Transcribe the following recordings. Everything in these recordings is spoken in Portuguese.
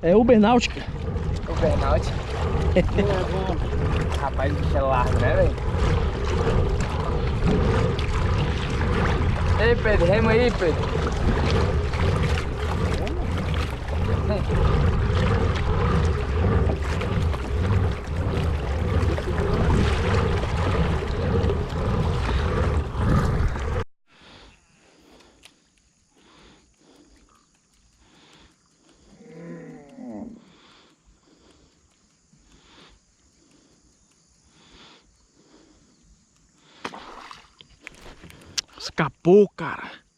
É Ubernáutica. Ubernáutica. É bom. Rapaz, o bicho é largo, né, velho? Ei, Pedro, rema aí, Pedro. Escapou, cara.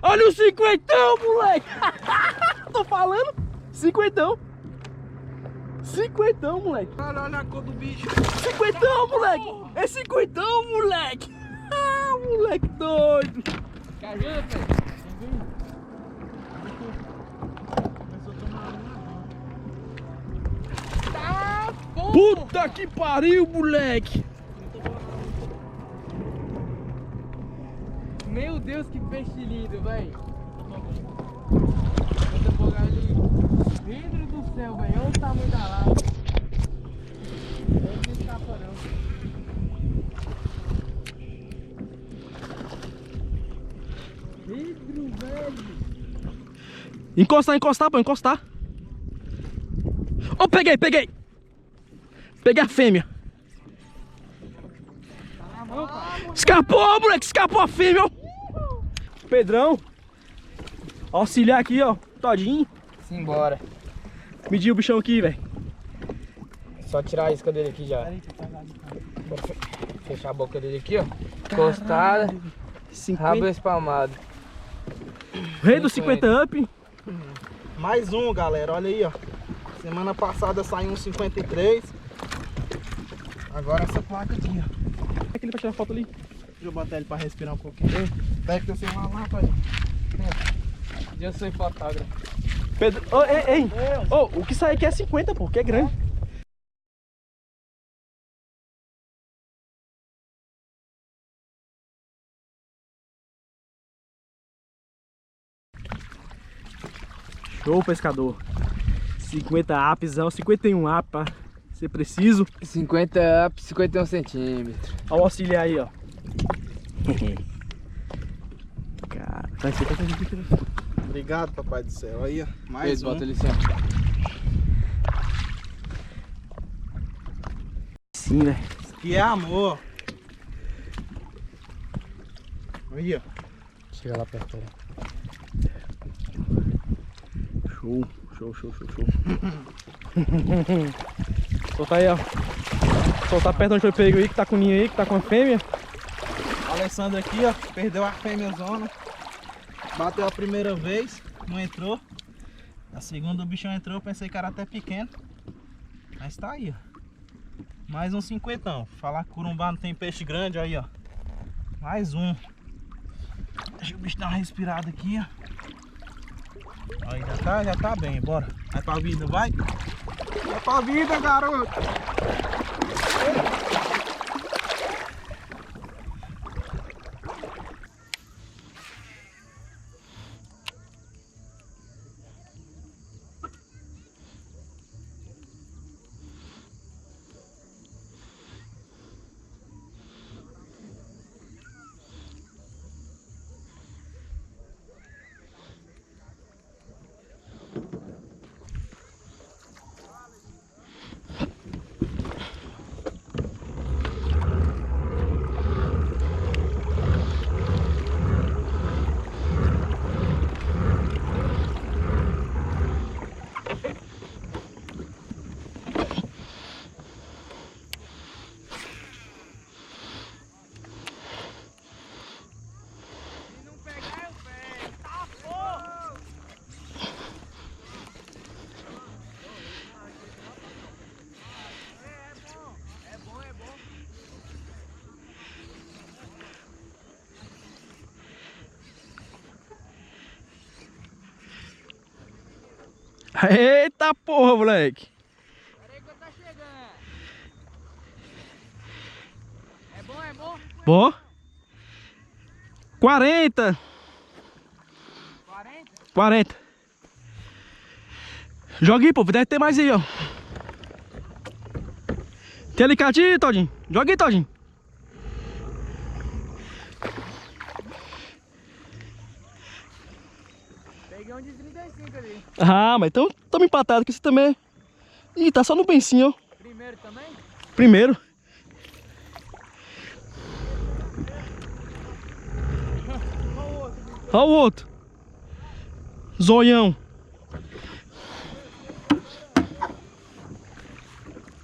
Olha o cinquentão, moleque! Tô falando? Cinquentão! Cinquentão, moleque! Olha a cor do bicho. Cinquentão, moleque! É cinquentão, moleque! Ah, moleque doido! Quer ajuda, Pedro? Tá bom! Puta que pariu, moleque! Meu Deus, que peixe lindo, velho. Vou pegar ele. Vidro do céu, velho. Olha o tamanho da lava. Ele não escapa, não. Vidro, velho. Encostar, pô, encostar. Oh, peguei! Peguei a fêmea. Escapou, moleque! Escapou a fêmea, ó. Pedrão. Auxiliar aqui, ó. Todinho. Simbora. Mediu o bichão aqui, velho. Só tirar a isca dele aqui já. Bora fechar a boca dele aqui, ó. Encostada. Rabo espalmado. Rei do 50 up. Mais um, galera, olha aí, ó. Semana passada saiu um 53. Agora essa placa aqui, ó. É aquele pra tirar foto ali. Deixa eu botar ele pra respirar um pouquinho. Pega teu celular lá, pai. Eu sou fotógrafo. Pedro, oh, ei. Oh, o que sai aqui é 50, pô, que é grande. Show, pescador. 50 apzão, 51 ap, pra ser preciso. 50 up, 51 centímetros. Olha o auxiliar aí, ó. Cara, vai ser Obrigado, papai do céu. Aí, ó. Mais Pedro, um. bota ele assim, sim, né? Isso aqui é amor. Aí, ó. Chega lá perto. Show. Solta aí, ó. Soltar perto onde foi pego aí, que tá com ninho aí, que tá com a fêmea. Alessandro aqui, ó. Perdeu a fêmea zona. Bateu a primeira vez, não entrou. A segunda o bichão entrou, eu pensei que era até pequeno. Mas tá aí, ó. Mais um 50. Falar que Corumbá não tem peixe grande, aí, ó. Mais um. Deixa o bicho dar uma respirada aqui, ó. Aí já tá bem, bora. Vai pra vida, vai. Vai pra vida, garoto. Eita porra, moleque. Pera aí que eu tô chegando. É bom, é bom? Bom. 40. 40? 40. Joga aí, pô. Deve ter mais aí, ó. Tem alicate aí, Todinho? Joga aí, Todinho. Peguei um de 35 ali. Ah, mas então tamo empatado que você também. Ih, tá só no bencinho, ó. Primeiro também? Primeiro. Olha o outro. Zoião.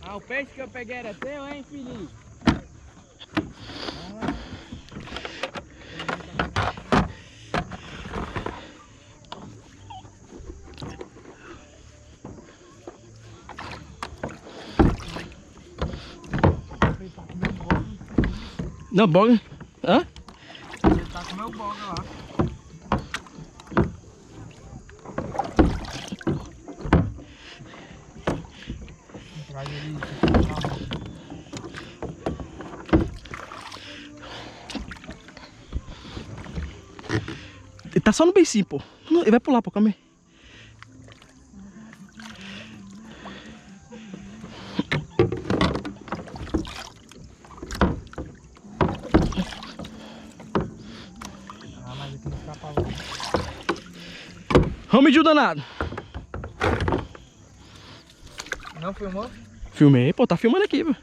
Ah, o peixe que eu peguei era teu, hein, filhinho? Não, boga. Hã? Ele tá com meu boga lá. Traz ele. Ele tá só no bencinho, pô. Não, ele vai pular, pô, calma aí. Ah, mas aqui não escapa lá. Vamos medir o danado. Não filmou? Filmei, pô, tá filmando aqui, pô.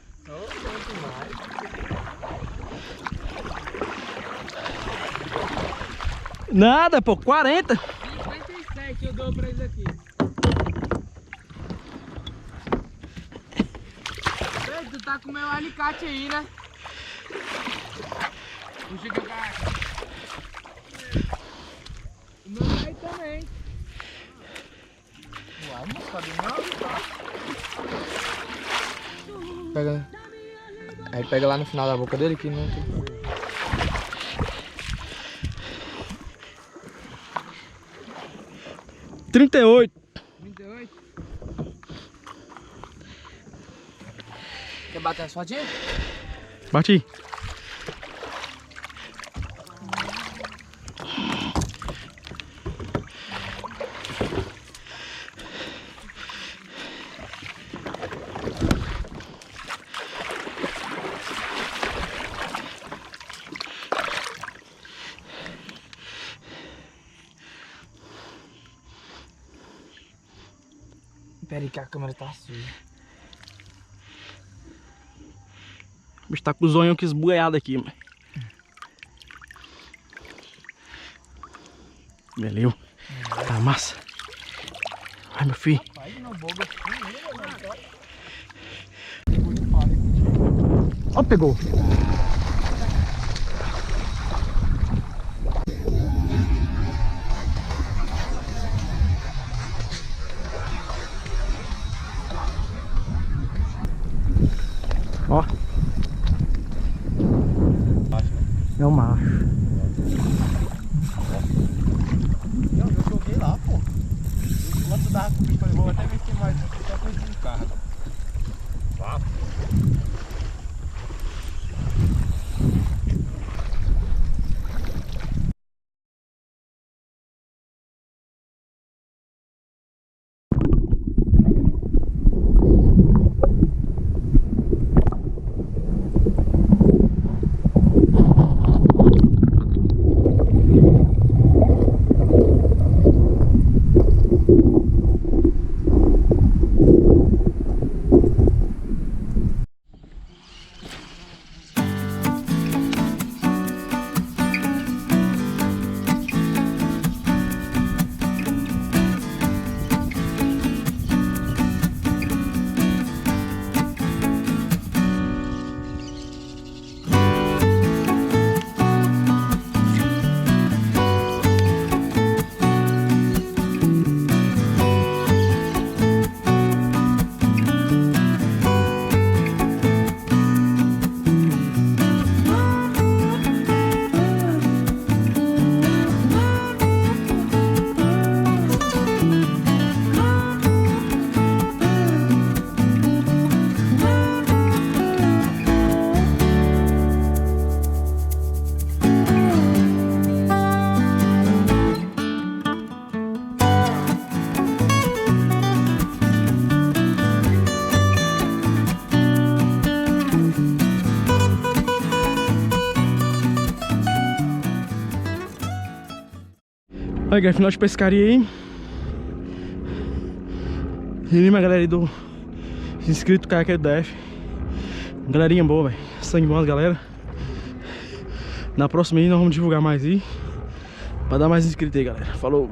Nada, pô, 40. 57 eu dou pra eles aqui. Ei, tu tá com meu alicate aí, né? Puxa que eu caio. O meu tá aí também. Uai, não sabe não? Pega. Aí pega lá no final da boca dele que não tem. 38. 38? Quer bater as fotinhas? Bate aí. Pera aí que a câmera tá suja. O bicho tá com o zonhão que esbugalhado aqui, mano. Valeu. Tá massa. Vai, meu filho. Ó, pegou. Ó. É o macho. Não, eu joguei lá, pô. Enquanto dava com o bicho, falei, vou até ver se tem mais aqui, só coisa de carro. Vá. Olha, galera, final de pescaria aí. Anima a galera aí do inscrito Caiaqueiros DF. Galerinha boa, velho. Sangue bom, galera. Na próxima aí nós vamos divulgar mais aí. Pra dar mais inscritos aí, galera. Falou.